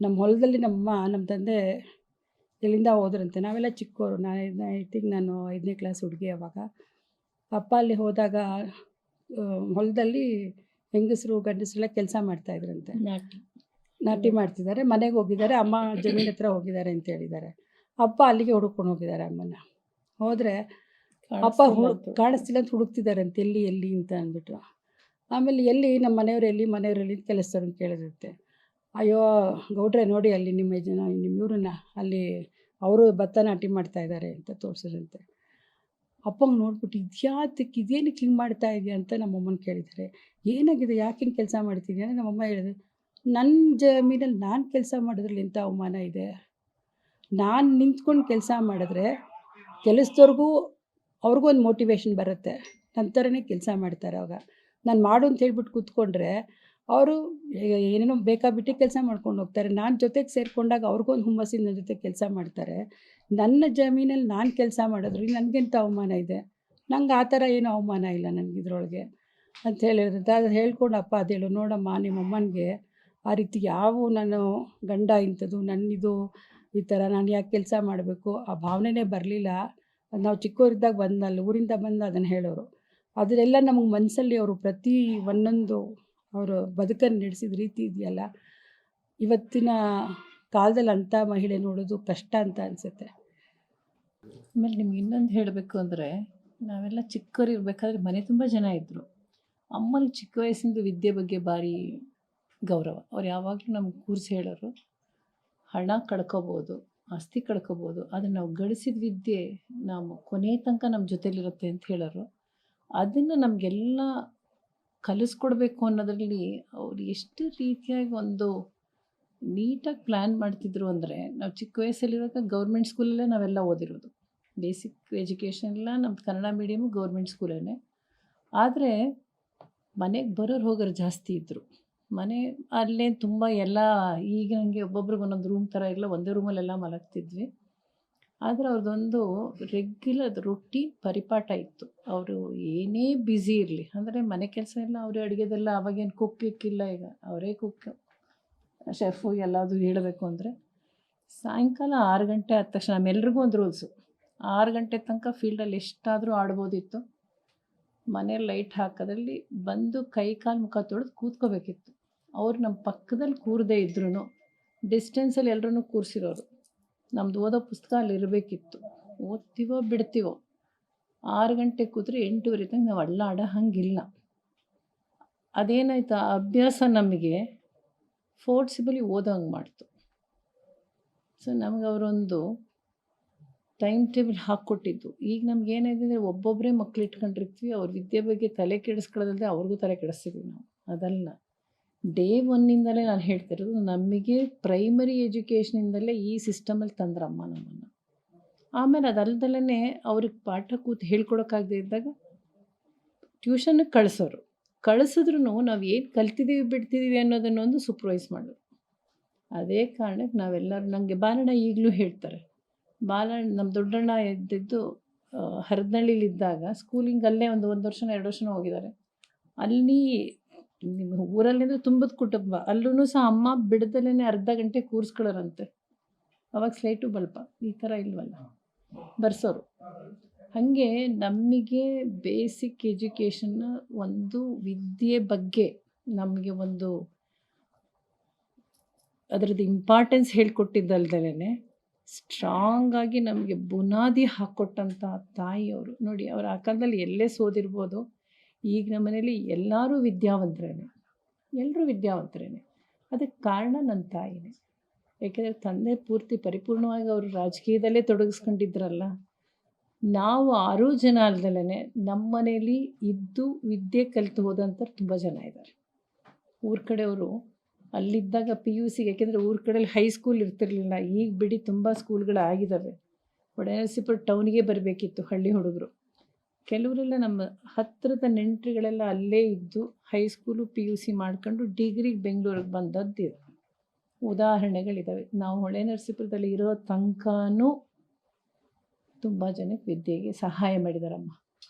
ನಮ್ಮ ಹೊಲದಲ್ಲಿ ನಮ್ಮ ತಂದೆ ಎಲ್ಲಿಂದ ಹೋದ್ರಂತೆ. ನಾವೆಲ್ಲ ಚಿಕ್ಕೋರು. ಐ ಥಿಂಕ್ ನಾನು 5ನೇ ಕ್ಲಾಸ್ ಹುಡುಗಿ ಅವಾಗ. ಅಪ್ಪ ಅಲ್ಲಿ ಹೋದಾಗ ಹೊಲದಲ್ಲಿ ಹೆಂಗಸರು, ಗಂಡಸರೆಲ್ಲ ಕೆಲಸ ಮಾಡ್ತಾಯಿದ್ರಂತೆ. ನಾಟಿ ಮಾಡ್ತಿದ್ದಾರೆ. ಮನೆಗೆ ಹೋಗಿದ್ದಾರೆ. ಅಮ್ಮ ಜಮೀನ್ ಹತ್ರ ಹೋಗಿದ್ದಾರೆ ಅಂತ ಹೇಳಿದ್ದಾರೆ. ಅಪ್ಪ ಅಲ್ಲಿಗೆ ಹುಡುಕ್ಕೊಂಡು ಹೋಗಿದ್ದಾರೆ ಅಮ್ಮನ. ಹೋದರೆ ಅಪ್ಪ ಕಾಣಿಸ್ತಿಲ್ಲ ಅಂತ ಹುಡುಕ್ತಿದ್ದಾರಂತೆ, ಎಲ್ಲಿ ಅಂತ ಅಂದ್ಬಿಟ್ಟು. ಆಮೇಲೆ ನಮ್ಮ ಮನೆಯವರಲ್ಲಿ ಕೆಲಸದವ್ರನ್ನ ಕೇಳಿರುತ್ತೆ. ಅಯ್ಯೋ ಗೌಡ್ರೆ ನೋಡಿ ಅಲ್ಲಿ ನಿಮ್ಮ ಇವ್ರನ್ನ ಅಲ್ಲಿ ಅವರು ಭತ್ತ ನಾಟಿ ಮಾಡ್ತಾಯಿದ್ದಾರೆ ಅಂತ ತೋರಿಸಿದ್ರಂತೆ. ಅಪ್ಪಂಗೆ ನೋಡ್ಬಿಟ್ಟು ಇದೇನಕ್ಕೆ ಹಿಂಗೆ ಮಾಡ್ತಾ ಇದೆಯಾ ಅಂತ ನಮ್ಮಮ್ಮನ ಕೇಳಿದ್ದಾರೆ. ಏನಾಗಿದೆ, ಯಾಕೆ ಹಿಂಗೆ ಕೆಲಸ ಮಾಡ್ತಿದ್ಯಾ ಅಂದರೆ ನಮ್ಮಮ್ಮ ಹೇಳಿದ್ರು, ನನ್ನ ಜಮೀನಲ್ಲಿ ನಾನು ಕೆಲಸ ಮಾಡೋದ್ರಲ್ಲಿ ಎಂಥ ಅವಮಾನ ಇದೆ. ನಾನು ನಿಂತ್ಕೊಂಡು ಕೆಲಸ ಮಾಡಿದ್ರೆ ಕೆಲಸದವ್ರಿಗೂ ಅವ್ರಿಗೂ ಒಂದು ಮೋಟಿವೇಶನ್ ಬರುತ್ತೆ. ನನ್ನ ಥರನೇ ಕೆಲಸ ಮಾಡ್ತಾರೆ. ಅವಾಗ ನಾನು ಮಾಡು ಅಂತ ಹೇಳ್ಬಿಟ್ಟು ಕೂತ್ಕೊಂಡ್ರೆ ಅವರು ಏನೇನೋ ಬೇಕಾಬಿಟ್ಟು ಕೆಲಸ ಮಾಡ್ಕೊಂಡು ಹೋಗ್ತಾರೆ. ನಾನು ಜೊತೆಗೆ ಸೇರಿಕೊಂಡಾಗ ಅವ್ರಿಗೊಂದು ಹುಮ್ಮಸ್ಸಿನ ನನ್ನ ಜೊತೆ ಕೆಲಸ ಮಾಡ್ತಾರೆ. ನನ್ನ ಜಮೀನಲ್ಲಿ ನಾನು ಕೆಲಸ ಮಾಡೋದ್ರಲ್ಲಿ ನನಗೆಂಥ ಅವಮಾನ ಇದೆ. ನಂಗೆ ಆ ಥರ ಏನೂ ಅವಮಾನ ಇಲ್ಲ ನನಗಿದ್ರೊಳಗೆ ಅಂತ ಹೇಳಿದ್ರಂತೆ. ಅದು ಹೇಳ್ಕೊಂಡು ಅಪ್ಪ ಅದು ಹೇಳು, ನೋಡಮ್ಮ ನಿಮ್ಮಮ್ಮನಿಗೆ ಆ ರೀತಿ ನಾನು ಗಂಡ ಇಂಥದ್ದು ನನ್ನಿದು ಈ ಥರ ನಾನು ಯಾಕೆ ಕೆಲಸ ಮಾಡಬೇಕು ಆ ಭಾವನೆನೇ ಬರಲಿಲ್ಲ. ನಾವು ಚಿಕ್ಕವರಿದ್ದಾಗ ಅಲ್ಲಿ ಊರಿಂದ ಬಂದು ಅದನ್ನು ಹೇಳೋರು. ಅದನ್ನೆಲ್ಲ ನಮಗೆ ಮನಸ್ಸಲ್ಲಿ ಅವರು ಪ್ರತಿ ಒಂದೊಂದು ಅವರು ಬದುಕನ್ನು ನಡೆಸಿದ ರೀತಿ ಇದೆಯಲ್ಲ, ಇವತ್ತಿನ ಕಾಲದಲ್ಲಿ ಅಂಥ ಮಹಿಳೆ ನೋಡೋದು ಕಷ್ಟ ಅಂತ ಅನಿಸುತ್ತೆ. ಆಮೇಲೆ ನಿಮ್ಗೆ ಇನ್ನೊಂದು ಹೇಳಬೇಕು ಅಂದರೆ, ನಾವೆಲ್ಲ ಚಿಕ್ಕವರಿರ್ಬೇಕಾದ್ರೆ ಮನೆ ತುಂಬ ಜನ ಇದ್ದರು. ಅಮ್ಮನ ಚಿಕ್ಕ ವಯಸ್ಸಿಂದ ವಿದ್ಯೆ ಬಗ್ಗೆ ಭಾರಿ ಗೌರವ. ಅವ್ರು ಯಾವಾಗಲೂ ನಮ್ಗೆ ಕೂರಿಸಿ ಹೇಳೋರು, ಹಣ ಕಳ್ಕೊಬೋದು, ಆಸ್ತಿ ಕಳ್ಕೊಬೋದು, ಆದರೆ ನಾವು ಗಳಿಸಿದ ವಿದ್ಯೆ ನಾವು ಕೊನೆ ತನಕ ನಮ್ಮ ಜೊತೆಲಿರುತ್ತೆ ಅಂತ ಹೇಳೋರು. ಅದನ್ನು ನಮಗೆಲ್ಲ ಕಲಿಸ್ಕೊಡ್ಬೇಕು ಅನ್ನೋದ್ರಲ್ಲಿ ಅವ್ರು ಎಷ್ಟು ರೀತಿಯಾಗಿ ಒಂದು ನೀಟಾಗಿ ಪ್ಲ್ಯಾನ್ ಮಾಡ್ತಿದ್ರು ಅಂದರೆ, ನಾವು ಚಿಕ್ಕ ವಯಸ್ಸಲ್ಲಿರುವಾಗ ಗೌರ್ಮೆಂಟ್ ಸ್ಕೂಲಲ್ಲೇ ನಾವೆಲ್ಲ ಓದಿರೋದು. ಬೇಸಿಕ್ ಎಜುಕೇಷನ್ ಎಲ್ಲ ನಮ್ಮದು ಕನ್ನಡ ಮೀಡಿಯಮು, ಗೌರ್ಮೆಂಟ್ ಸ್ಕೂಲೇ. ಆದರೆ ಮನೆಗೆ ಬರೋರು ಹೋಗೋರು ಜಾಸ್ತಿ ಇದ್ದರು. ಮನೆ ಅಲ್ಲೇ ತುಂಬ ಎಲ್ಲ ಈಗ ನನಗೆ ಒಬ್ಬೊಬ್ರಿಗೆ ಒಂದೊಂದು ರೂಮ್ ಥರ ಇಲ್ಲ, ಒಂದೇ ರೂಮಲ್ಲೆಲ್ಲ ಮಲಗ್ತಿದ್ವಿ. ಆದರೆ ಅವ್ರದ್ದೊಂದು ರೆಗ್ಯುಲರ್ ರೊಟೀನ್ ಪರಿಪಾಠ ಇತ್ತು. ಅವರು ಏನೇ ಬ್ಯುಸಿ ಇರಲಿ, ಅಂದರೆ ಮನೆ ಕೆಲಸ ಎಲ್ಲ ಅವರೇ, ಅಡುಗೆದೆಲ್ಲ ಅವಾಗೇನು ಕುಕ್ಲಿಕ್ಕಿಲ್ಲ, ಈಗ ಅವರೇ ಕುಕ್ ಶೆಫು ಎಲ್ಲದು ಹೇಳಬೇಕು ಅಂದರೆ. ಸಾಯಂಕಾಲ 6 ಗಂಟೆ ಆದ ತಕ್ಷಣ ನಮ್ಮೆಲ್ರಿಗೂ ಒಂದು ರೂಲ್ಸು, 6 ಗಂಟೆ ತನಕ ಫೀಲ್ಡಲ್ಲಿ ಎಷ್ಟಾದರೂ ಆಡ್ಬೋದಿತ್ತು. ಮನೇಲಿ ಲೈಟ್ ಹಾಕೋದ್ರಲ್ಲಿ ಬಂದು ಕೈ ಕಾಲು ಮುಖ ತೊಳೆದು ಕೂತ್ಕೋಬೇಕಿತ್ತು. ಅವ್ರು ನಮ್ಮ ಪಕ್ಕದಲ್ಲಿ ಕೂರದೇ ಇದ್ರೂ ಡಿಸ್ಟೆನ್ಸಲ್ಲಿ ಎಲ್ಲರೂ ಕೂರಿಸಿರೋರು. ನಮ್ಮದು ಓದೋ ಪುಸ್ತಕ ಅಲ್ಲಿ ಇರಬೇಕಿತ್ತು. ಓದ್ತೀವೋ ಬಿಡ್ತೀವೋ, 6 ಗಂಟೆ ಕೂತ್ರೆ 8:30 ತನಕ ನಾವು ಅಳ್ಳಾಡೋ ಹಂಗಿಲ್ಲ. ಅದೇನಾಯ್ತು, ಆ ಅಭ್ಯಾಸ ನಮಗೆ ಫೋರ್ಸಿಬಲಿ ಓದೋಂಗೆ ಮಾಡ್ತು. ಸೊ ನಮಗೆ ಅವರೊಂದು ಟೈಮ್ ಟೇಬಲ್ ಹಾಕ್ಕೊಟ್ಟಿದ್ದು. ಈಗ ನಮಗೇನಾಗಿದೆ ಅಂದರೆ, ಒಬ್ಬೊಬ್ಬರೇ ಮಕ್ಳು ಇಟ್ಕೊಂಡಿರ್ತೀವಿ, ಅವ್ರ ವಿದ್ಯೆ ಬಗ್ಗೆ ತಲೆ ಕೆಡಿಸ್ಕೊಳ್ಳೋದಲ್ಲದೆ ಅವ್ರಿಗೂ ತಲೆ ಕೆಡಿಸ್ತೀವಿ ನಾವು. ಅದಲ್ಲ, ಡೇ 1ಇಂದಲೇ ನಾನು ಹೇಳ್ತಿರೋದು, ನಮಗೆ ಪ್ರೈಮರಿ ಎಜುಕೇಷನಿಂದಲೇ ಈ ಸಿಸ್ಟಮಲ್ಲಿ ತಂದ್ರಮ್ಮ ನಮ್ಮನ್ನು. ಆಮೇಲೆ ಅದಲ್ದಲೇ ಅವ್ರಿಗೆ ಪಾಠ ಕೂತು ಹೇಳ್ಕೊಡೋಕ್ಕಾಗದೇ ಇದ್ದಾಗ ಟ್ಯೂಷನ್ಗೆ ಕಳಿಸೋರು. ಕಳಿಸಿದ್ರು ನಾವು ಏನು ಕಲ್ತಿದ್ದೀವಿ ಬಿಡ್ತಿದ್ದೀವಿ ಅನ್ನೋದನ್ನೊಂದು ಸೂಪರ್ವೈಸ್ ಮಾಡೋರು. ಅದೇ ಕಾರಣಕ್ಕೆ ನಾವೆಲ್ಲರೂ, ನನಗೆ ಬಾಲಣ್ಣ ಈಗಲೂ ಹೇಳ್ತಾರೆ. ನಮ್ಮ ದೊಡ್ಡಣ್ಣ ಇದ್ದಿದ್ದು ಹರದನಹಳ್ಳಿಲಿದ್ದಾಗ ಸ್ಕೂಲಿಂಗ್ ಅಲ್ಲೇ ಒಂದು ವರ್ಷನೋ 2 ವರ್ಷನೋ ಹೋಗಿದ್ದಾರೆ. ಅಲ್ಲಿ ನಿಮ್ಮ ಊರಲ್ಲಿ ಅಂದರೆ ತುಂಬದ ಕುಟುಂಬ, ಅಲ್ಲೂ ಸಹ ಅಮ್ಮ ಬಿಡದಲೇ ಅರ್ಧ ಗಂಟೆ ಕೂರಿಸ್ಕೊಳ್ಳೋರಂತೆ. ಅವಾಗ ಸ್ಲೇಟು ಬಲ್ಪ ಈ ಥರ ಇಲ್ವಲ್ಲ, ಬರ್ಸೋರು. ಹಾಗೆ ನಮಗೆ ಬೇಸಿಕ್ ಎಜುಕೇಷನ್ನ, ಒಂದು ವಿದ್ಯೆ ಬಗ್ಗೆ ನಮಗೆ ಒಂದು ಅದರದ್ದು ಇಂಪಾರ್ಟೆನ್ಸ್ ಹೇಳ್ಕೊಟ್ಟಿದ್ದಲ್ದಲೇ ಸ್ಟ್ರಾಂಗಾಗಿ ನಮಗೆ ಬುನಾದಿ ಹಾಕ್ಕೊಟ್ಟಂಥ ತಾಯಿಯವರು. ನೋಡಿ, ಅವ್ರು ಆ ಕಾಲದಲ್ಲಿ ಎಲ್ಲೇ ಸೋದಿರ್ಬೋದು, ಈಗ ನಮ್ಮ ಮನೇಲಿ ಎಲ್ಲರೂ ವಿದ್ಯಾವಂತರೇನೆ, ಎಲ್ಲರೂ ವಿದ್ಯಾವಂತರೇನೆ. ಅದಕ್ಕೆ ಕಾರಣ ನನ್ನ ತಾಯಿನೇ. ಯಾಕೆಂದರೆ ತಂದೆ ಪೂರ್ತಿ ಪರಿಪೂರ್ಣವಾಗಿ ಅವರು ರಾಜಕೀಯದಲ್ಲೇ ತೊಡಗಿಸ್ಕೊಂಡಿದ್ರಲ್ಲ. ನಾವು 6 ಜನ ಅಲ್ದಲೇ ನಮ್ಮ ಮನೇಲಿ ಇದ್ದು ವಿದ್ಯೆ ಕಲಿತು ಹೋದಂಥವ್ರು ತುಂಬ ಜನ ಇದ್ದಾರೆ. ಊರ ಕಡೆಯವರು ಅಲ್ಲಿದ್ದಾಗ PUC, ಯಾಕೆಂದರೆ ಊರ ಕಡೆಯಲ್ಲಿ ಹೈಸ್ಕೂಲ್ ಇರ್ತಿರ್ಲಿಲ್ಲ. ಈಗ ಬಿಡಿ ತುಂಬ ಸ್ಕೂಲ್ಗಳಾಗಿದ್ದಾವೆ. ಹೊಳೆನರಸೀಪುರ ಟೌನಿಗೆ ಬರಬೇಕಿತ್ತು ಹಳ್ಳಿ ಹುಡುಗರು. ಕೆಲವರೆಲ್ಲ ನಮ್ಮ ಹತ್ತಿರದ ನೆಂಟರುಗಳೆಲ್ಲ ಅಲ್ಲೇ ಇದ್ದು ಹೈಸ್ಕೂಲು PUC ಮಾಡ್ಕೊಂಡು ಡಿಗ್ರಿಗೆ ಬೆಂಗಳೂರಿಗೆ ಬಂದದ್ದು ಉದಾಹರಣೆಗಳಿದ್ದಾವೆ. ನಾವು ಹೊಳೆನರಸೀಪುರದಲ್ಲಿ ಇರೋ ತನಕನೂ ತುಂಬ ಜನಕ್ಕೆ ವಿದ್ಯೆಗೆ ಸಹಾಯ ಮಾಡಿದಾರಮ್ಮ.